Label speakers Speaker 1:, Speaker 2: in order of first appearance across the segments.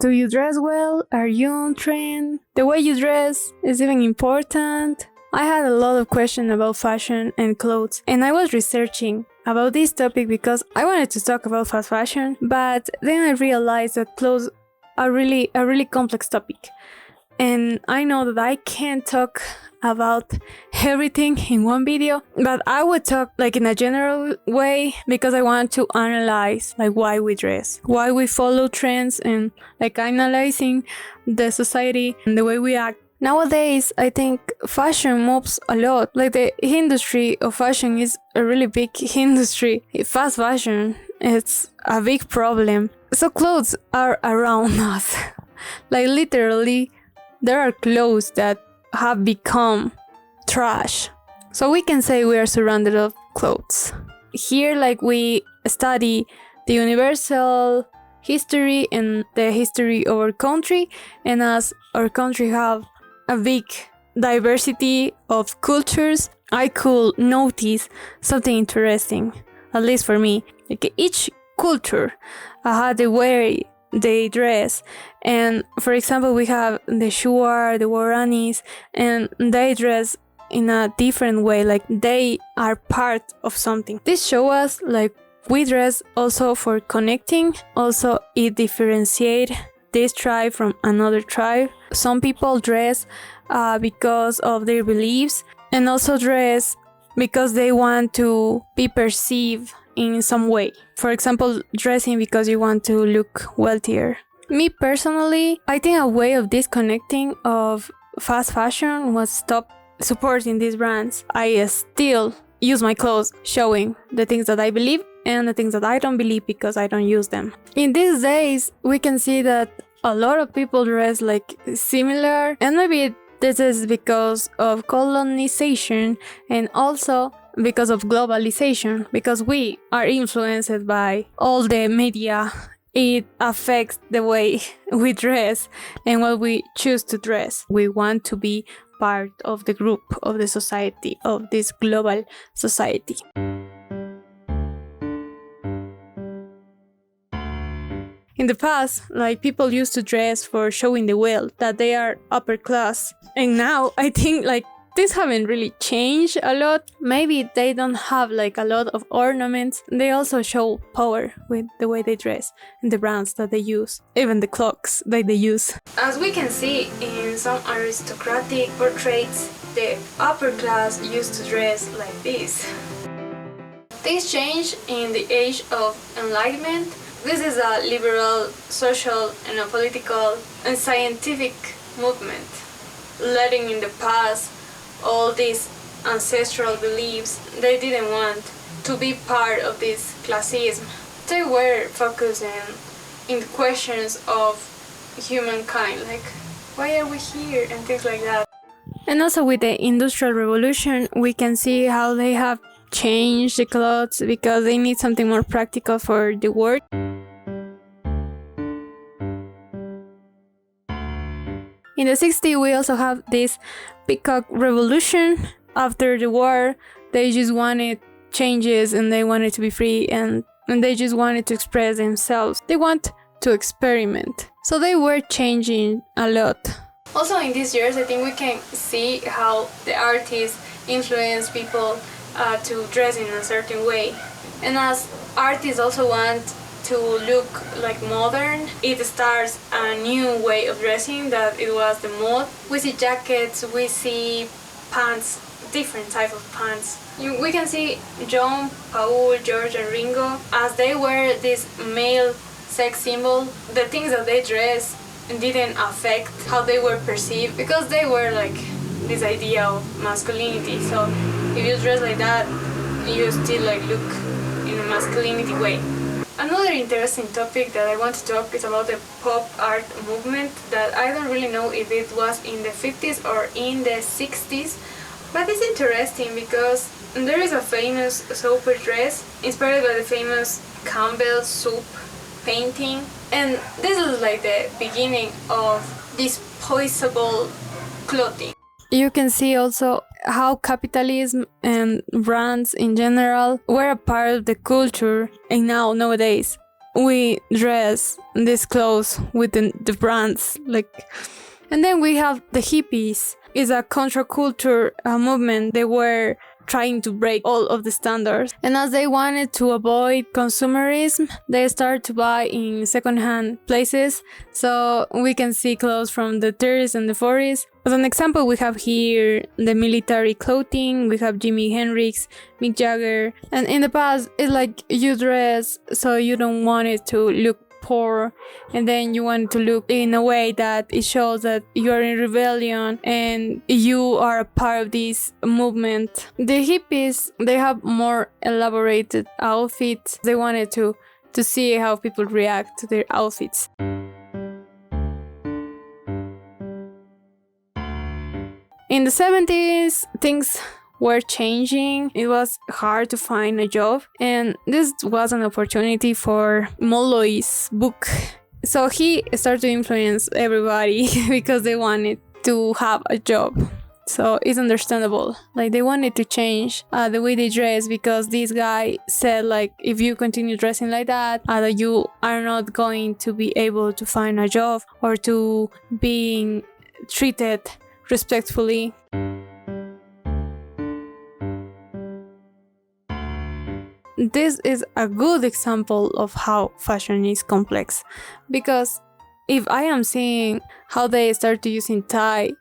Speaker 1: Do you dress well? Are you on trend? The way you dress is even important. I had a lot of questions about fashion and clothes, and I was researching about this topic because I wanted to talk about fast fashion, but then I realized that clothes are really a really complex topic. And I know that I can't talk about everything in one video, but I would talk like in a general way because I want to analyze like why we dress, why we follow trends, and like analyzing the society and the way we act. Nowadays, I think fashion moves a lot. Like the industry of fashion is a really big industry. Fast fashion, it's a big problem. So clothes are around us. Like literally, there are clothes that have become trash. So we can say we are surrounded of clothes. Here, like we study the universal history and the history of our country, and as our country have a big diversity of cultures, I could notice something interesting, at least for me. Like each culture had the way they dress, and for example we have the Shuar, the Guaranis, and they dress in a different way, like they are part of something. This shows us like we dress also for connecting. Also it differentiates this tribe from another tribe. Some people dress because of their beliefs, and also dress because they want to be perceived in some way. For example, dressing because you want to look wealthier. Me personally, I think a way of disconnecting of fast fashion was stop supporting these brands. I still use my clothes showing the things that I believe and the things that I don't believe because I don't use them. In these days, we can see that a lot of people dress like similar, and maybe this is because of colonization and also because of globalization, because we are influenced by all the media. It affects the way we dress and what we choose to dress. We want to be part of the group, of the society, of this global society. In the past, like people used to dress for showing the wealth, that they are upper class. And now I think like things haven't really changed a lot. Maybe they don't have like a lot of ornaments. They also show power with the way they dress and the brands that they use, even the clocks that they use. As we can see in some aristocratic portraits, the upper class used to dress like this. This changed in the age of enlightenment. This is a liberal, social, and a political and scientific movement, letting in the past all these ancestral beliefs. They didn't want to be part of this classism. They were focusing in questions of humankind, like why are we here and things like that. And also with the Industrial Revolution, we can see how they have changed the clothes because they need something more practical for the world. In the 60s, we also have this peacock revolution. After the war, they just wanted changes and they wanted to be free, and they just wanted to express themselves. They want to experiment. So they were changing a lot. Also in these years, I think we can see how the artists influence people to dress in a certain way. And as artists also want to look like modern, it starts a new way of dressing that it was the mode. We see jackets, we see pants, different types of pants. We can see John, Paul, George and Ringo, as they were this male sex symbol. The things that they dress didn't affect how they were perceived because they were like this idea of masculinity. So if you dress like that, you still like look in a masculinity way. Another interesting topic that I want to talk is about the pop art movement, that I don't really know if it was in the 50s or in the 60s, but it's interesting because there is a famous soap dress inspired by the famous Campbell soup painting, and this is like the beginning of disposable clothing. You can see also how capitalism and brands in general were a part of the culture, and nowadays we dress these clothes with the brands, like. And then we have the hippies. It's a counterculture movement. They were trying to break all of the standards. And as they wanted to avoid consumerism, they started to buy in secondhand places. So we can see clothes from the 30s and the 40s. As an example, we have here the military clothing. We have Jimi Hendrix, Mick Jagger. And in the past, it's like you dress so you don't want it to look poor, and then you want to look in a way that it shows that you are in rebellion and you are a part of this movement. The hippies, they have more elaborated outfits. They wanted to see how people react to their outfits. In the 70s, things were changing. It was hard to find a job, and this was an opportunity for Molloy's book. So he started to influence everybody because they wanted to have a job. So it's understandable. Like, they wanted to change the way they dress, because this guy said, like, if you continue dressing like that, you are not going to be able to find a job or to being treated respectfully. This is a good example of how fashion is complex, because if I am seeing how they start to using ties,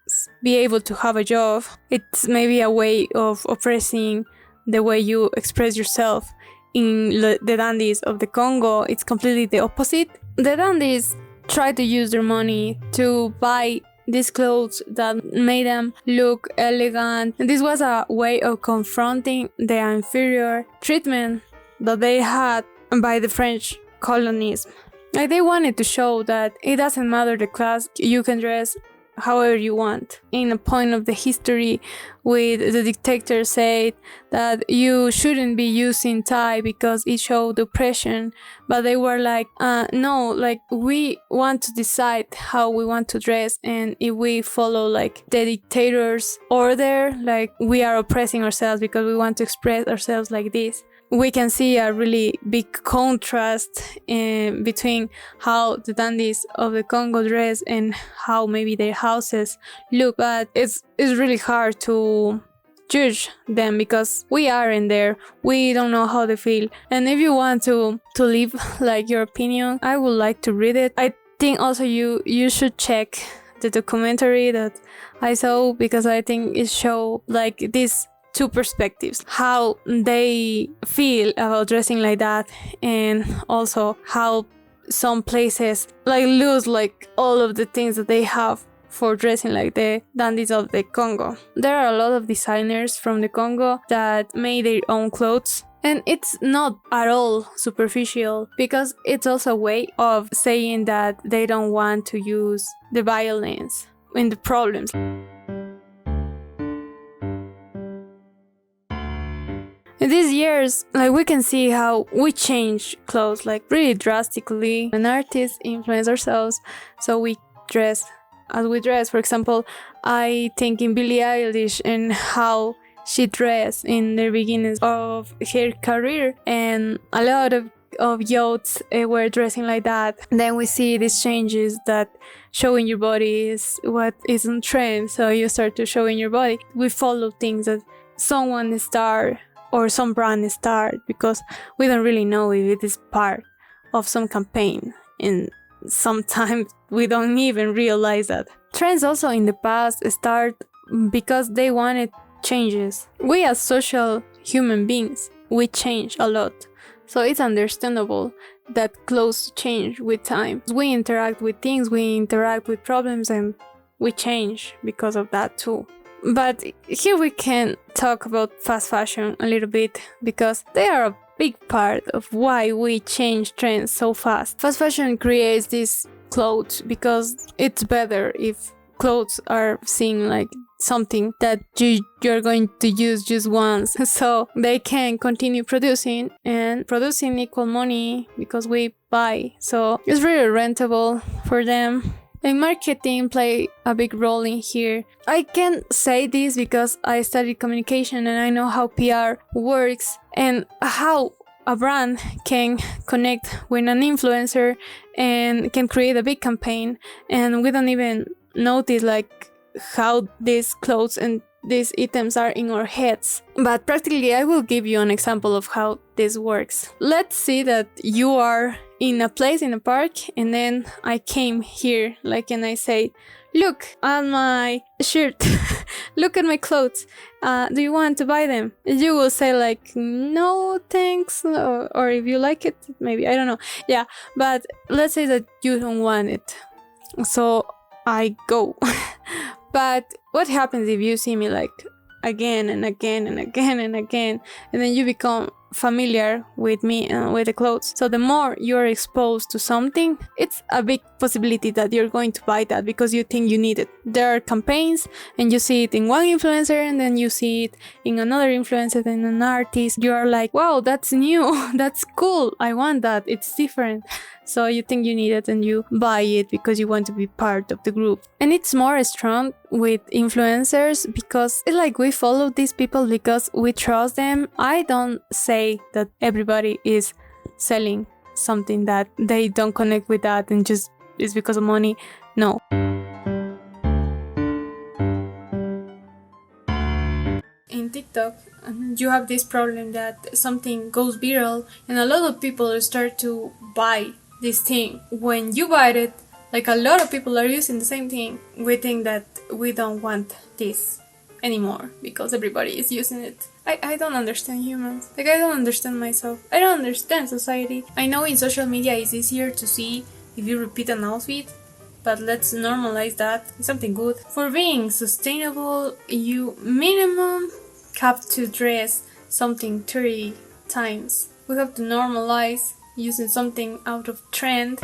Speaker 1: be able to have a job, it's maybe a way of oppressing the way you express yourself. In the dandies of the Congo, it's completely the opposite. The dandies try to use their money to buy these clothes that made them look elegant. And this was a way of confronting the inferior treatment that they had by the French colonialism. Like, they wanted to show that it doesn't matter the class, you can dress however you want. In a point of the history with the dictator said that you shouldn't be using tie because it showed oppression, but they were like, no, like, we want to decide how we want to dress, and if we follow like the dictator's order, like, we are oppressing ourselves because we want to express ourselves like this. We can see a really big contrast between how the dandies of the Congo dress and how maybe their houses look. But it's really hard to judge them because we aren't there. We don't know how they feel. And if you want to leave like your opinion, I would like to read it. I think also you should check the documentary that I saw, because I think it shows like this two perspectives, how they feel about dressing like that, and also how some places like lose like all of the things that they have for dressing like the dandies of the Congo. There are a lot of designers from the Congo that made their own clothes, and it's not at all superficial, because it's also a way of saying that they don't want to use the violence in the problems. In these years, like, we can see how we change clothes like really drastically. When artists influence ourselves, so we dress as we dress. For example, I think in Billie Eilish and how she dressed in the beginnings of her career, and a lot of youths were dressing like that. Then we see these changes that showing your body is what is on trend, so you start to showing your body. We follow things that someone start or some brand start, because we don't really know if it is part of some campaign, and sometimes we don't even realize that. Trends also in the past start because they wanted changes. We as social human beings, we change a lot, so it's understandable that clothes change with time. We interact with things, we interact with problems, and we change because of that too. But here we can talk about fast fashion a little bit, because they are a big part of why we change trends so fast. Fast fashion creates these clothes because it's better if clothes are seen like something that you're going to use just once, so they can continue producing, and producing equal money because we buy, so it's really rentable for them. And marketing play a big role in here. I can say this because I studied communication and I know how PR works and how a brand can connect with an influencer and can create a big campaign, and we don't even notice like how these clothes and these items are in our heads. But practically, I will give you an example of how this works. Let's see that you are in a place in a park, and then I came here, like, and I say, look at my shirt, look at my clothes, do you want to buy them? You will say like, no thanks, or if you like it, maybe, I don't know. Yeah, but let's say that you don't want it, so I go. But what happens if you see me like again and again and again and again, and then you become familiar with me and with the clothes? So the more you're exposed to something, it's a big possibility that you're going to buy that because you think you need it. There are campaigns and you see it in one influencer, and then you see it in another influencer and an artist. You are like, wow, that's new, that's cool, I want that, it's different. So you think you need it and you buy it because you want to be part of the group. And it's more strong with influencers because it's like we follow these people because we trust them. I don't say that everybody is selling something that they don't connect with that and just is because of money. No. In TikTok, you have this problem that something goes viral and a lot of people start to buy this thing. When you buy it, like a lot of people are using the same thing, we think that we don't want this anymore because everybody is using it. I don't understand humans. Like, I don't understand myself. I don't understand society. I know in social media it's easier to see if you repeat an outfit, but let's normalize that. It's something good. For being sustainable, you minimum have to dress something 30 times. We have to normalize using something out of trend.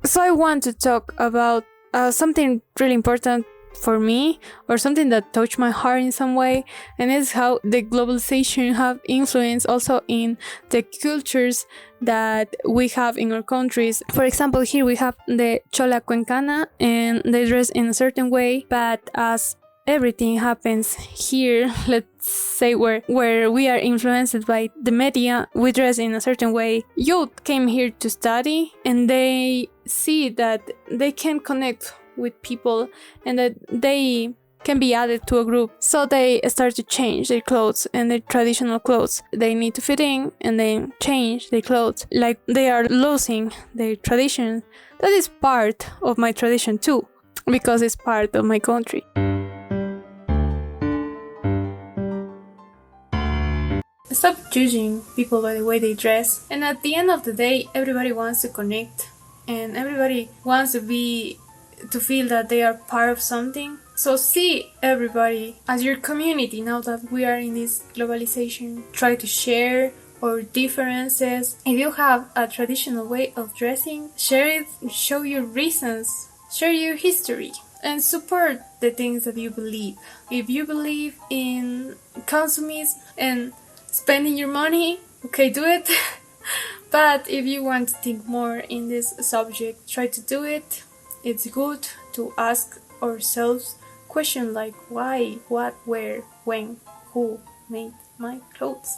Speaker 1: So I want to talk about something really important for me, or something that touched my heart in some way, and it's how the globalization have influence also in the cultures that we have in our countries. For example, here we have the Chola Cuencana, and they dress in a certain way, but as everything happens here, let's say where we are influenced by the media, we dress in a certain way. Youth came here to study and they see that they can connect with people and that they can be added to a group, so they start to change their clothes and their traditional clothes. They need to fit in and then change their clothes, like they are losing their tradition. That is part of my tradition too, because it's part of my country. Stop judging people by the way they dress. And at the end of the day, everybody wants to connect and everybody wants to feel that they are part of something. So see everybody as your community now that we are in this globalization. Try to share our differences. If you have a traditional way of dressing, share it, show your reasons, share your history, and support the things that you believe. If you believe in consumism and spending your money, okay, do it. But if you want to think more in this subject, try to do it. It's good to ask ourselves questions like why, what, where, when, who made my clothes.